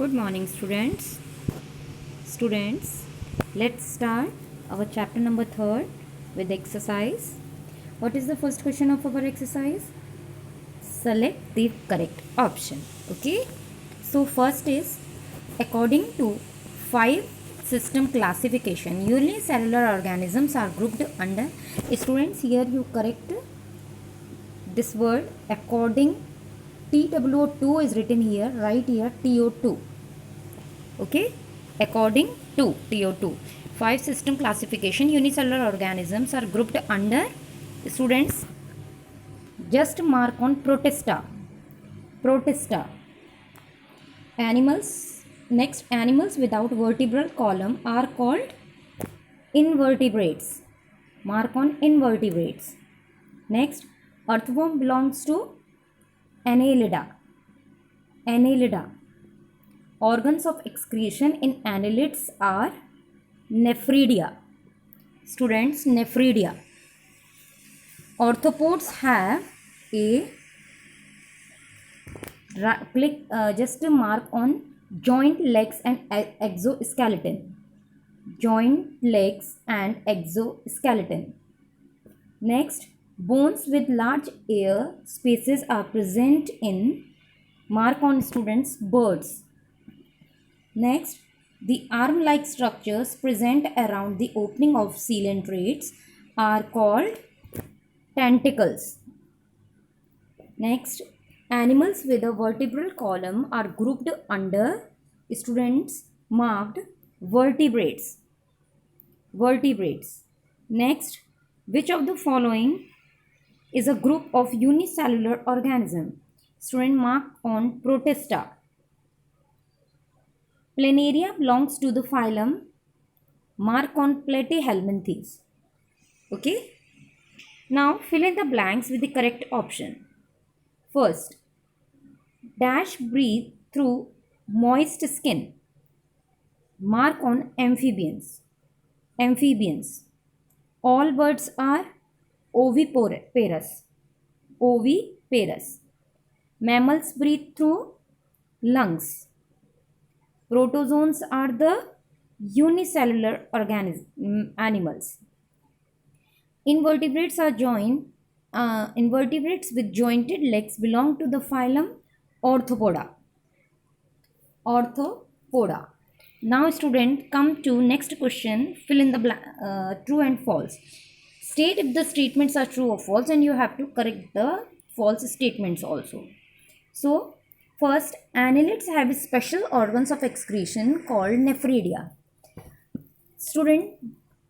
Good morning, students. Students, let's start our chapter number 3 with exercise. What is the first question of our exercise? Select the correct option. Okay. So first is, according to 5 system classification, unicellular organisms are grouped under. Students, here you correct this word according. TWO2 is written here, right here TO2. Okay, according to TO2, 5 system classification, unicellular organisms are grouped under. Students, just mark on Protista. Protista. Animals. Next, animals without vertebral column are called invertebrates. Mark on invertebrates. Next, earthworm belongs to Annelida. Annelida. Organs of excretion in annelids are nephridia. Students, nephridia. Orthopods have a just a mark on joint legs and exoskeleton. Joint legs and exoskeleton. Next, bones with large air spaces are present in, mark on students, birds. Next, the arm-like structures present around the opening of coelentrates are called tentacles. Next, animals with a vertebral column are grouped under, students, marked vertebrates. Vertebrates. Next, which of the following is a group of unicellular organism? Student, mark on Protista. Planaria belongs to the phylum, mark on Platyhelminthes. Okay. Now fill in the blanks with the correct option. First, dash breathe through moist skin. Mark on amphibians. Amphibians. All birds are oviparous. Oviparous. Mammals breathe through lungs. Protozoans are the unicellular animals. Invertebrates are invertebrates with jointed legs belong to the phylum Orthopoda. Orthopoda. Now student, come to next question. Fill in the true and false. State if the statements are true or false, and you have to correct the false statements also. So first, annelids have special organs of excretion called nephridia. Student,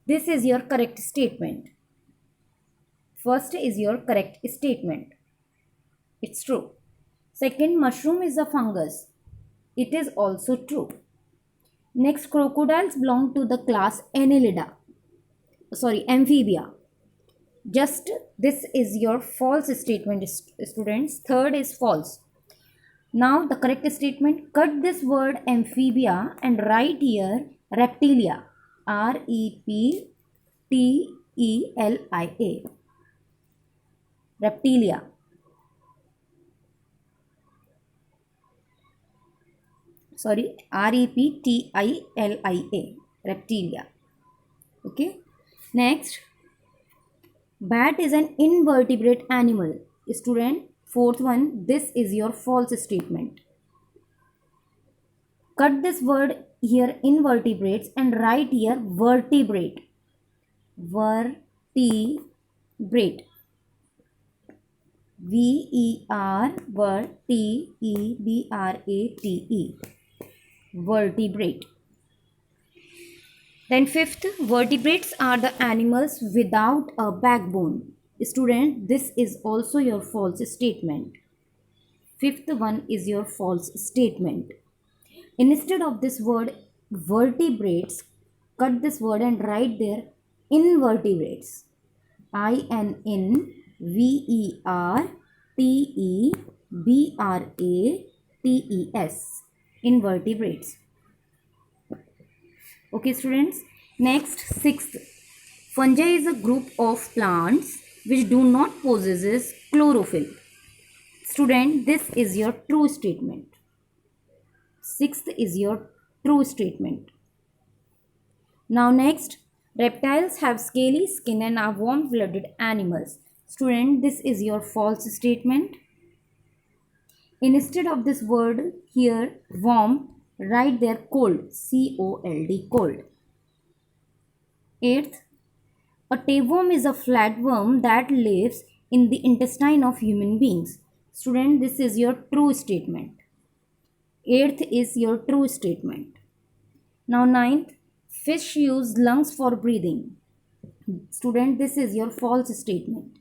this is your correct statement. First is your correct statement. It's true. Second, mushroom is a fungus. It is also true. Next, crocodiles belong to the class Annelida. Sorry, amphibia. Just this is your false statement, students. Third is false. Now the correct statement, cut this word amphibia and write here reptilia. Reptelia. Reptilia. Sorry, Reptilia. Reptilia. Okay. Next, bat is an invertebrate animal. Student, fourth one, this is your false statement. Cut this word here invertebrates and write here vertebrate. Vertebrate. Vertebrate. Vertebrate. Then fifth, vertebrates are the animals without a backbone. Student, this is also your false statement. Fifth one is your false statement. Instead of this word vertebrates, cut this word and write there invertebrates. Invertebrates. Invertebrates. Okay, students. Next, sixth. Fungi is a group of plants which do not possess chlorophyll. Student, this is your true statement. Sixth is your true statement. Now next, reptiles have scaly skin and are warm-blooded animals. Student, this is your false statement. Instead of this word here, warm, write there cold, C-O-L-D, cold. Eighth, a tapeworm is a flatworm that lives in the intestine of human beings. Student, this is your true statement. Eighth is your true statement. Now ninth, fish use lungs for breathing. Student, this is your false statement.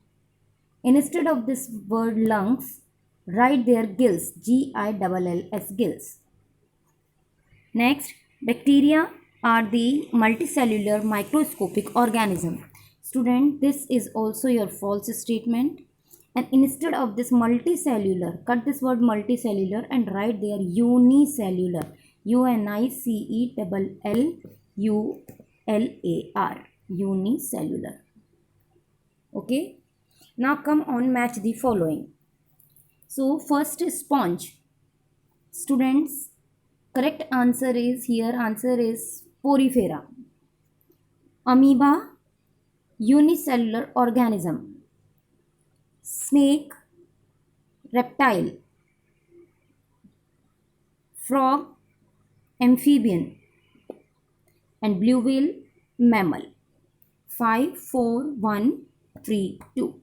Instead of this word lungs, write there gills, G-I-L-L-S, gills. Next, bacteria are the multicellular microscopic organism. Student, this is also your false statement. And instead of this multicellular, cut this word multicellular and write there unicellular, UNICELLULAR, unicellular. Okay. Now come on, match the following. So first is sponge. Students, correct answer is here, answer is porifera. Amoeba, unicellular organism. Snake, reptile. Frog, amphibian. And blue whale, mammal. 5, 4, 1, 3, 2.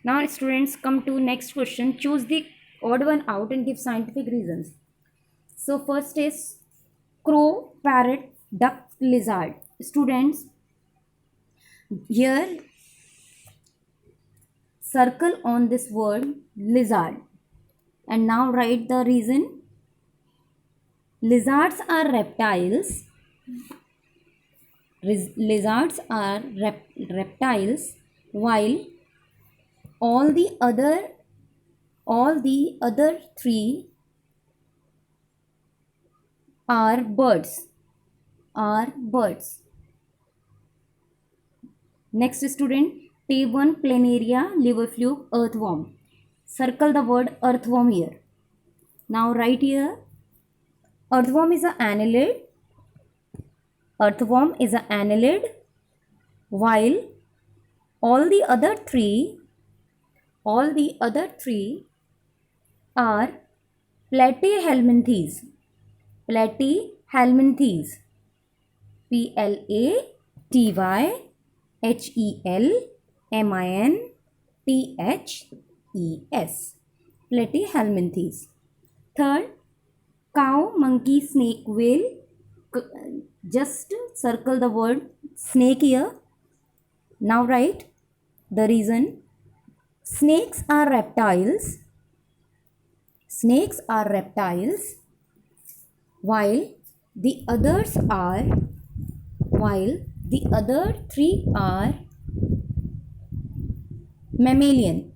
Now students, come to next question. Choose the odd one out and give scientific reasons. So first is crow, parrot, duck, lizard. Students, here circle on this word lizard and now write the reason. Lizards are reptiles. Lizards are reptiles, while all the other three are birds. Next student, T1 planaria, liver fluke, earthworm. Circle the word earthworm here. Now write here, earthworm is an annelid. Earthworm is an annelid, while all the other three are platyhelminthes. Platyhelminthes. Platyhelminthes. Platyhelminthes. Third, cow, monkey, snake, whale. Just circle the word snake here. Now write the reason. Snakes are reptiles. While the other three are mammalian.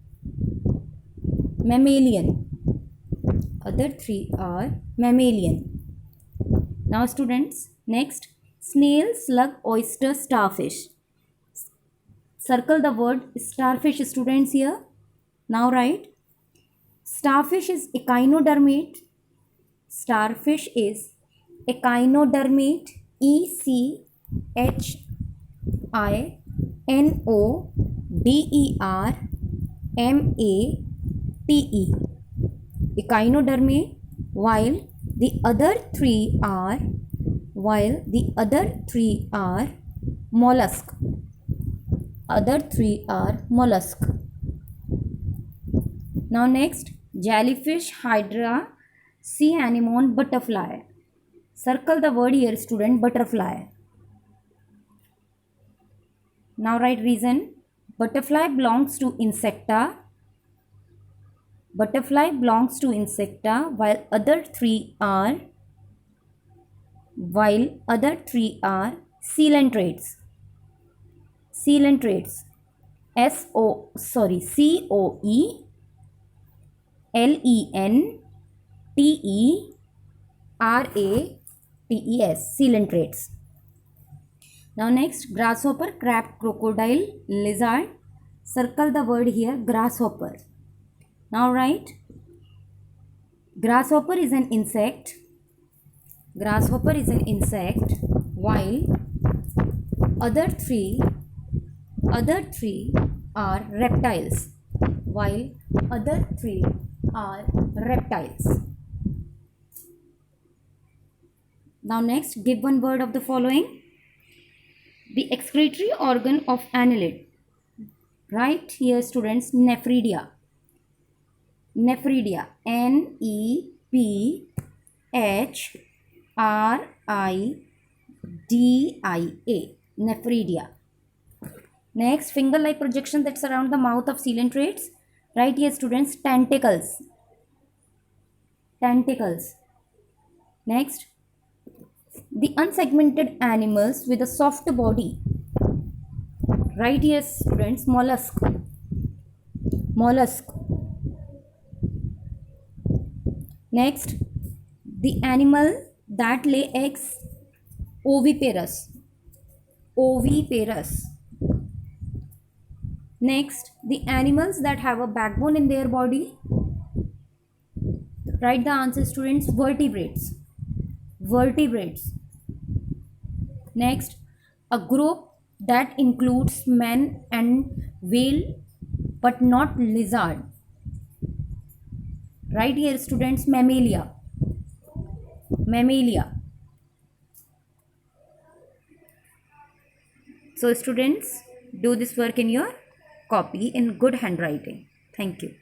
Other three are mammalian. Now students, next, snail, slug, oyster, starfish. Circle the word starfish, students, here. Now write, starfish is echinodermate. ECHINODERMATE. Echinodermate, while the other three are mollusk. Now next, jellyfish, hydra, sea anemone, butterfly. Circle the word here, student, butterfly. Now write reason. Butterfly belongs to insecta. While other three are coelentrates. Coelentrates. Now next, grasshopper, crab, crocodile, lizard. Circle the word here, grasshopper. Now write, Grasshopper is an insect. Grasshopper is an insect, while other three are reptiles. While other three are reptiles. Now next, give one word of the following. The excretory organ of annelid. Right here, students, nephridia. Nephridia. Nephridia. Nephridia. Next, finger-like projection that surround the mouth of coelentrates. Right here, students, tentacles. Tentacles. Next, the unsegmented animals with a soft body. Right here, students, mollusk. Mollusk. Next, the animal that lay eggs, oviparous. Oviparous. Next, the animals that have a backbone in their body. Write the answer, students. Vertebrates. Vertebrates. Next, a group that includes man and whale but not lizard. Right here, students, mammalia. Mammalia. So students, do this work in your copy in good handwriting. Thank you.